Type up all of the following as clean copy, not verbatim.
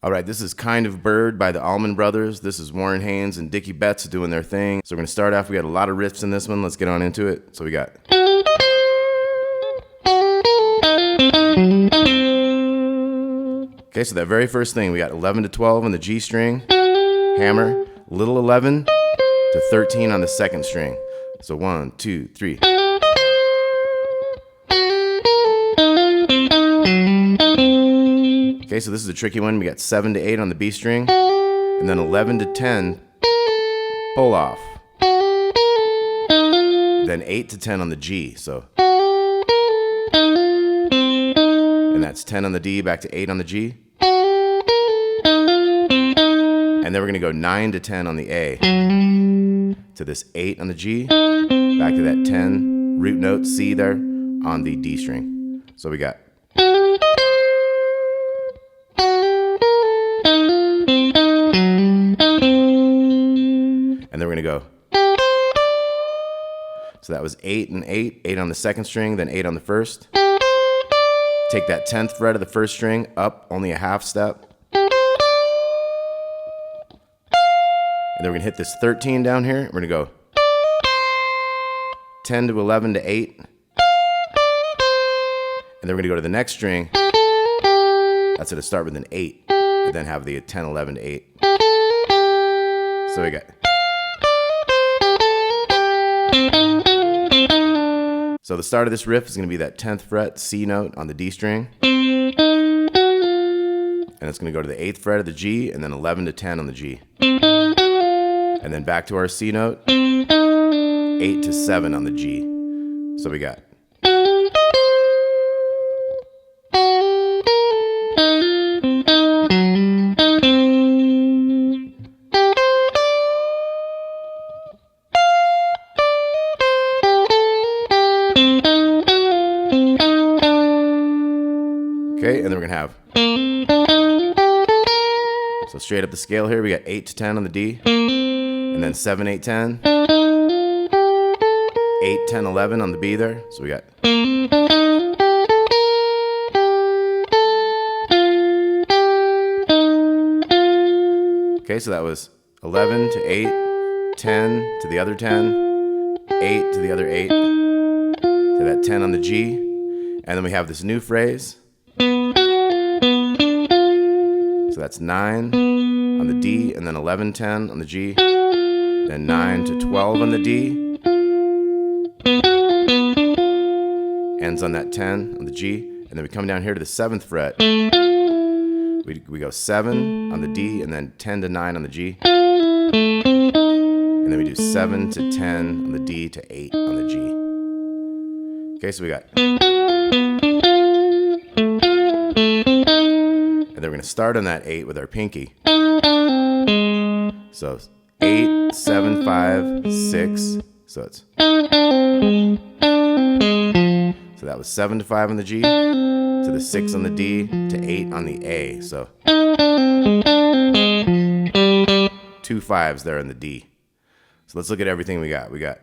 All right, this is Kind of Bird by the Allman Brothers. This is Warren Haynes and Dickey Betts doing their thing. So we're going to start off. We got a lot of riffs in this one. Let's get on into it. So we got... Okay, so that very first thing, we got 11 to 12 on the G string, hammer, little 11 to 13 on the second string. So 1, 2, 3. Okay, so this is a tricky one. We got 7 to 8 on the B string, and then 11 to 10, pull off. Then 8 to 10 on the G, so. And that's 10 on the D, back to 8 on the G. And then we're gonna go 9 to 10 on the A. To this 8 on the G, back to that 10 root note C there on the D string. So we got. And then we're gonna go. So that was 8 and 8, 8 on the second string, then 8 on the first. Take that 10th fret of the first string up only a half step. And then we're gonna hit this 13 down here. We're gonna go 10 to 11 to 8. And then we're gonna go to the next string. That's gonna start with an 8, and then have the 10, 11 to 8. So we got. So the start of this riff is going to be that 10th fret C note on the D string. And it's going to go to the 8th fret of the G, and then 11 to 10 on the G. And then back to our C note, 8 to 7 on the G. So we got. Okay, and then we're gonna have. So straight up the scale here, we got 8 to 10 on the D, and then 7, 8, 10, 8, 10, 11 on the B there. So we got. Okay, so that was 11 to 8, 10 to the other 10, 8 to the other 8, to that 10 on the G, and then we have this new phrase. So that's 9 on the D, and then 11, 10 on the G, then 9 to 12 on the D, ends on that 10 on the G, and then we come down here to the 7th fret. We go 7 on the D, and then 10 to 9 on the G, and then we do 7 to 10 on the D to 8 on the G. Okay, so we got. And then we're going to start on that 8 with our pinky. So 8, 7, 5, 6. So it's. So that was 7 to 5 on the G, to the 6 on the D, to 8 on the A. So 2 5s there in the D. So let's look at everything we got. We got.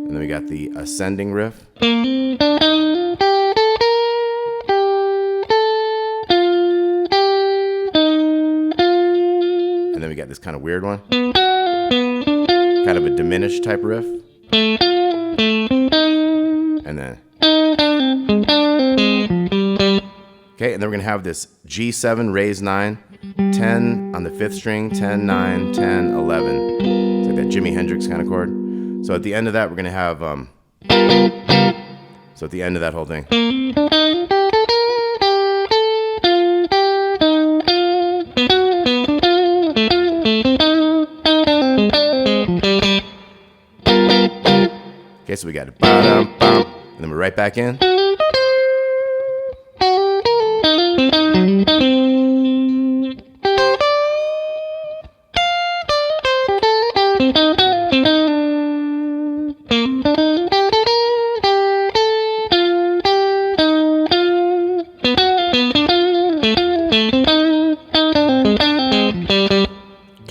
And then we got the ascending riff. And then we got this kind of weird one. Kind of a diminished type riff. And then. Okay, and then we're going to have this G7 raised 9, 10 on the 5th string, 10, 9, 10, 11. It's like that Jimi Hendrix kind of chord. So at the end of that, we're going to have, so at the end of that whole thing. Okay, so we got it, ba-dum, bum, and then we're right back in.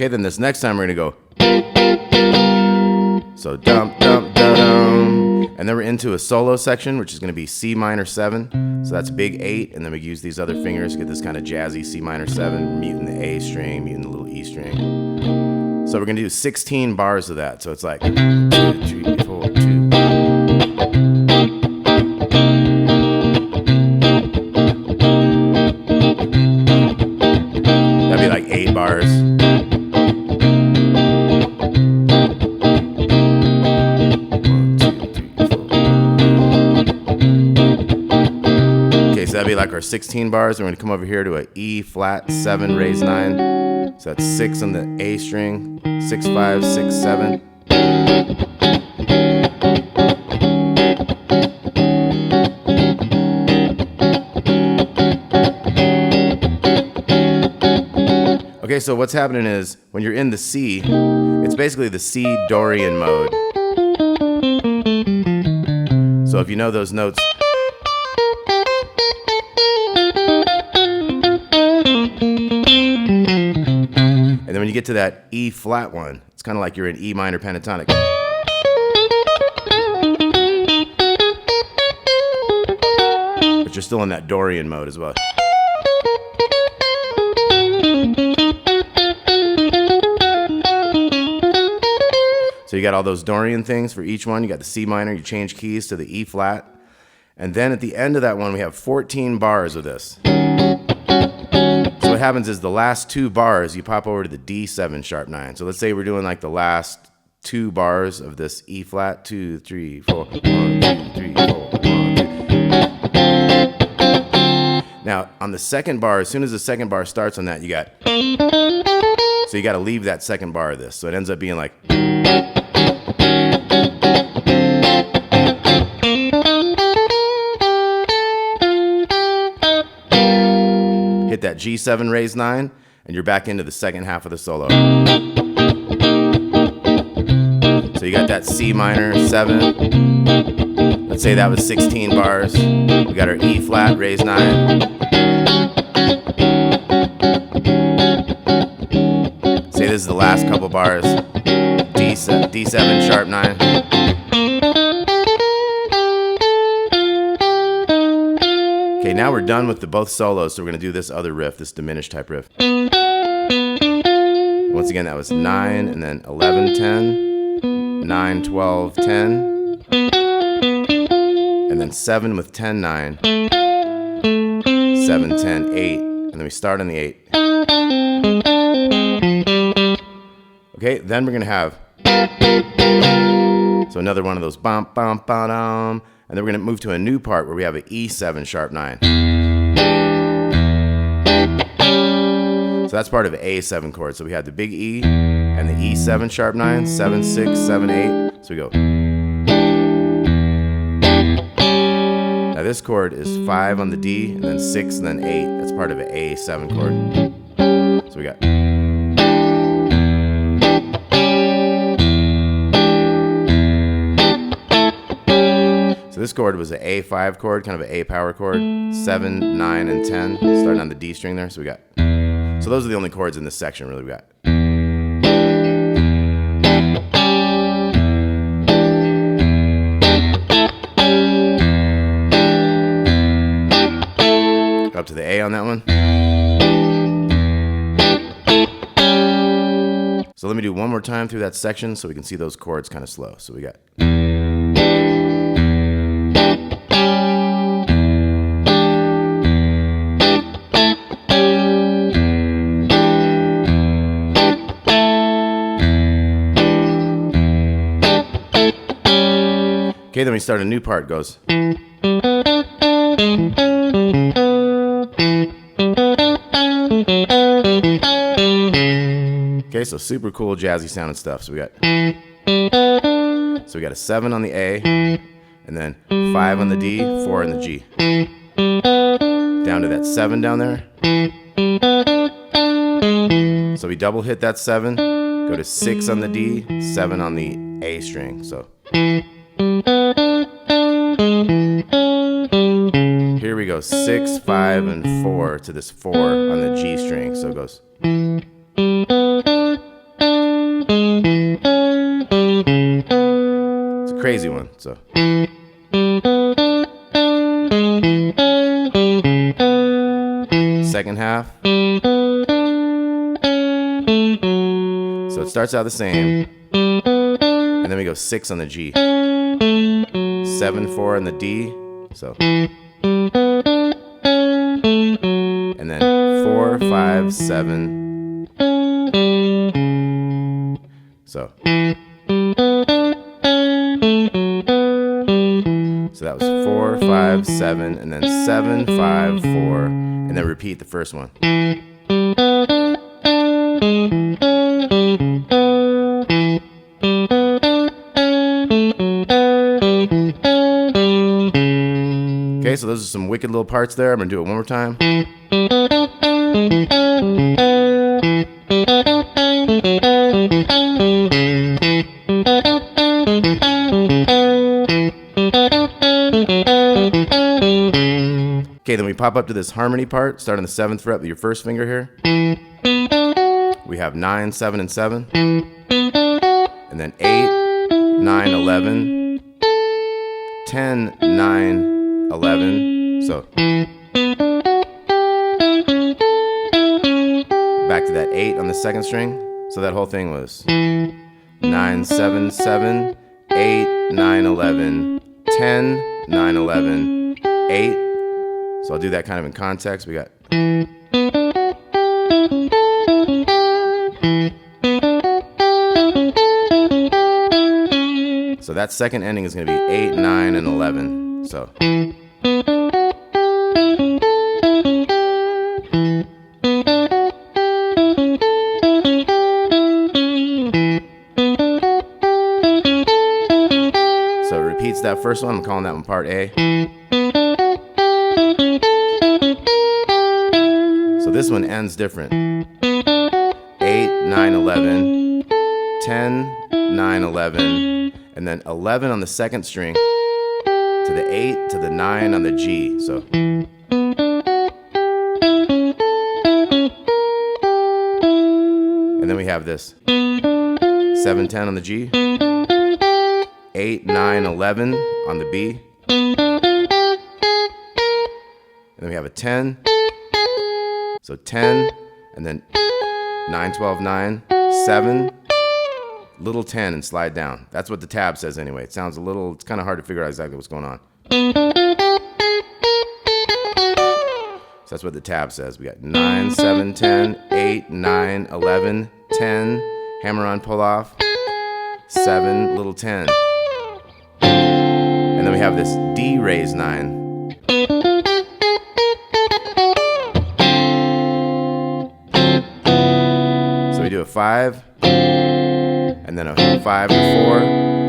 Okay, then this next time we're gonna go. So dum dum dum dum, and then we're into a solo section, which is gonna be C minor 7. So that's big 8, and then we use these other fingers to get this kind of jazzy C minor 7, muting the A string, muting the little E string. So we're gonna do 16 bars of that. So it's like 2, 3, 4, 2. That'd be like 8 bars. That'd be like our 16 bars. We're going to come over here to a E flat 7 raised 9. So that's 6 on the A string, 6 5 6 7. Okay, so what's happening is when you're in the C, it's basically the C Dorian mode. So if you know those notes. And then when you get to that E flat one, it's kind of like you're in E minor pentatonic. But you're still in that Dorian mode as well. So you got all those Dorian things for each one. You got the C minor, you change keys to the E flat. And then at the end of that one, we have 14 bars of this. So what happens is the last 2 bars, you pop over to the D7 sharp 9. So let's say we're doing like the last 2 bars of this E flat. 2, 3, 4, 1, 2, 3, 4, 1, 2. Now on the second bar, as soon as the second bar starts on that, you got. So you got to leave that second bar of this. So it ends up being like. Hit that G7 raised 9, and you're back into the second half of the solo. So you got that C minor 7. Let's say that was 16 bars. We got our E flat raised 9. Say this is the last couple bars. D7 sharp 9. Okay, now we're done with both solos, so we're going to do this other riff, this diminished type riff. Once again, that was 9, and then 11, 10, 9, 12, 10, and then 7 with 10, 9, 7, 10, 8, and then we start on the 8. Okay, then we're going to have, so another one of those bum, bum, ba-dum. And then we're going to move to a new part where we have an E7 sharp 9. So that's part of an A7 chord. So we have the big E and the E7 sharp 9, 7, 6, 7, 8. So we go. Now this chord is 5 on the D, and then 6, and then 8. That's part of an A7 chord. So we got. So this chord was an A5 chord, kind of an A power chord, 7, 9, and 10, starting on the D string there. So we got, so those are the only chords in this section really we got. Up to the A on that one. So let me do one more time through that section so we can see those chords kind of slow. So we got. Okay, then we start a new part, goes. Okay, so super cool jazzy sounding stuff. So we got a 7 on the A, and then 5 on the D, 4 on the G. Down to that 7 down there. So we double hit that 7, go to 6 on the D, 7 on the A string. So here we go, 6, 5, and 4 to this 4 on the G string. So it goes. crazy one. So second half. So it starts out the same, and then we go 6 on the G, 7/4 on the D, so, and then 4, 5, 7, so that was 4, 5, 7, and then 7, 5, 4, and then repeat the first one. Okay, so those are some wicked little parts there. I'm gonna do it one more time. Okay, then we pop up to this harmony part, start on the 7th fret with your first finger here. We have 9, 7, and 7. And then 8, 9, 11, 10, 9, 11. So back to that 8 on the 2nd string. So that whole thing was 9, 7, 7, 8, 9, 11, 10, 9, 11, 8. So I'll do that kind of in context. We got so that second ending is going to be 8, 9, and 11. So it repeats that first one. I'm calling that one part A. So this one ends different. 8, 9, 11, 10, 9, 11, and then 11 on the 2nd string to the 8 to the 9 on the G. So and then we have this 7, 10 on the G, 8, 9, 11 on the B, and then we have a 10. So 10, and then 9, 12, 9, 7, little 10, and slide down. That's what the tab says anyway. It sounds a little, it's kind of hard to figure out exactly what's going on. So that's what the tab says. We got 9, 7, 10, 8, 9, 11, 10, hammer on, pull off, 7, little 10. And then we have this D raise 9. We do a 5, and then a 5 and 4,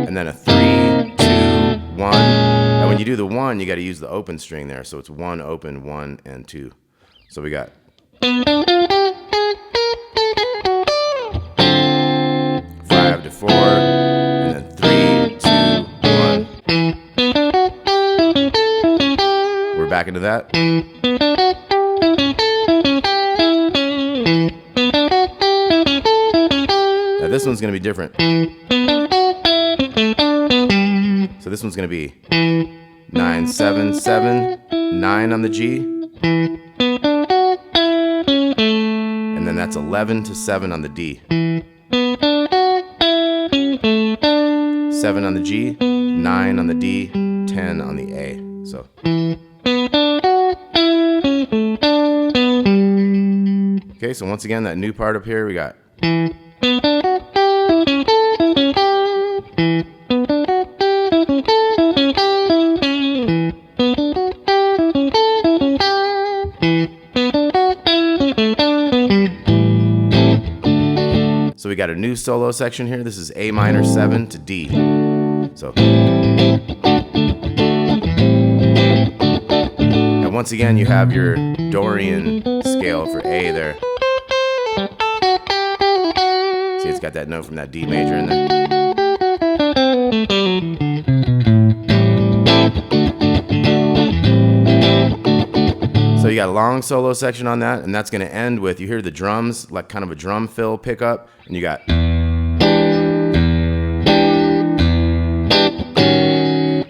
and then a 3, 2, 1. And when you do the 1, you got to use the open string there. So it's 1 open, 1 and 2. So we got 5 to 4, and then 3, 2, 1. We're back into that. This one's going to be different. So this one's going to be 9, 7, 7, 9 on the G. And then that's 11 to 7 on the D. 7 on the G, 9 on the D, 10 on the A. So okay, so once again, that new part up here, we got so we got a new solo section here. This is A minor 7 to D. So and once again, you have your Dorian scale for A there. See, it's got that note from that D major in there. So you got a long solo section on that, and that's going to end with, you hear the drums, like kind of a drum fill pickup, and you got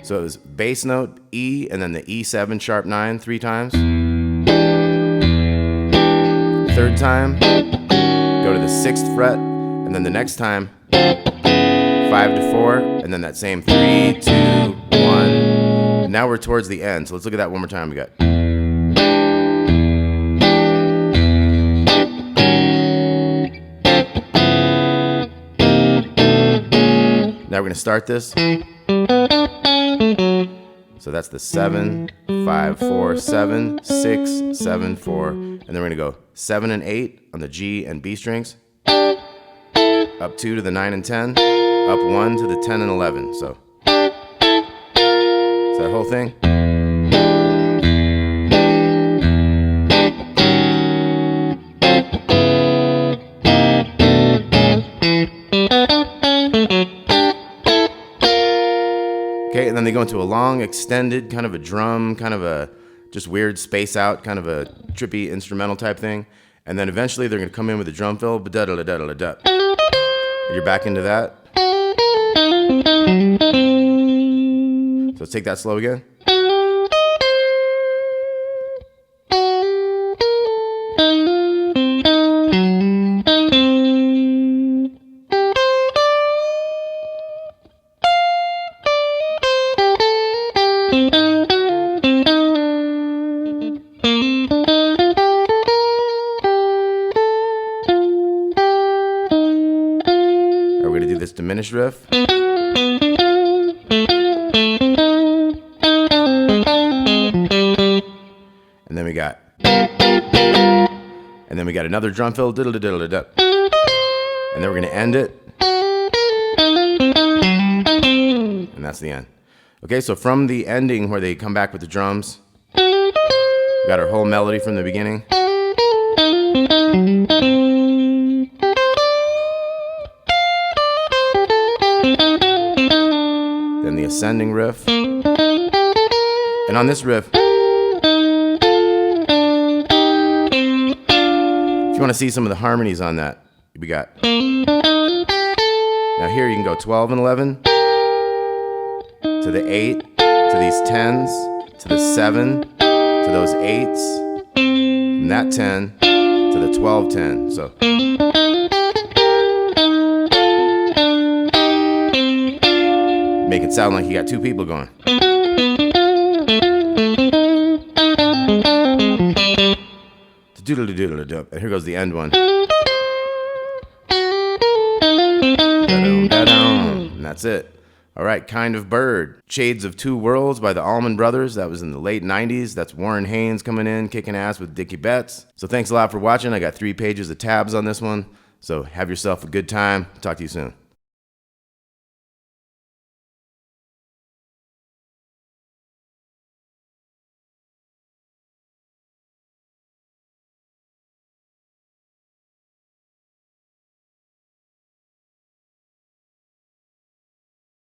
So it was bass note, E, and then the E7 sharp 9 3 times. Third time, go to the 6th fret, and then the next time, 5 to 4, and then that same 3, 2, 1. Now we're towards the end, so let's look at that one more time. We got. Now we're going to start this. So that's the 7, 5, 4, 7, 6, 7, 4. And then we're going to go 7 and 8 on the G and B strings. Up 2 to the 9 and 10. Up 1 to the 10 and 11. So that whole thing. Okay, and then they go into a long, extended, kind of a drum, kind of a just weird space out, kind of a trippy instrumental type thing. And then eventually they're going to come in with a drum fill. Ba-da-da-da-da-da. You're back into that. So let's take that slow again. We're going to do this diminished riff. And then we got. And then we got another drum fill. Diddle diddle diddle. And then we're going to end it. And that's the end. Okay, so from the ending where they come back with the drums, we got our whole melody from the beginning. Then the ascending riff. And on this riff, if you want to see some of the harmonies on that, we got. Now here you can go 12 and 11 to the 8 to these 10s to the 7 to those 8s, from that 10 to the 12 10. So make it sound like you got two people going. Doodle-doodle-doodle-doop. And here goes the end one. And that's it. All right, Kind of Bird. Shades of Two Worlds by the Allman Brothers. That was in the late 90s. That's Warren Haynes coming in, kicking ass with Dickey Betts. So thanks a lot for watching. I got 3 pages of tabs on this one. So have yourself a good time. Talk to you soon.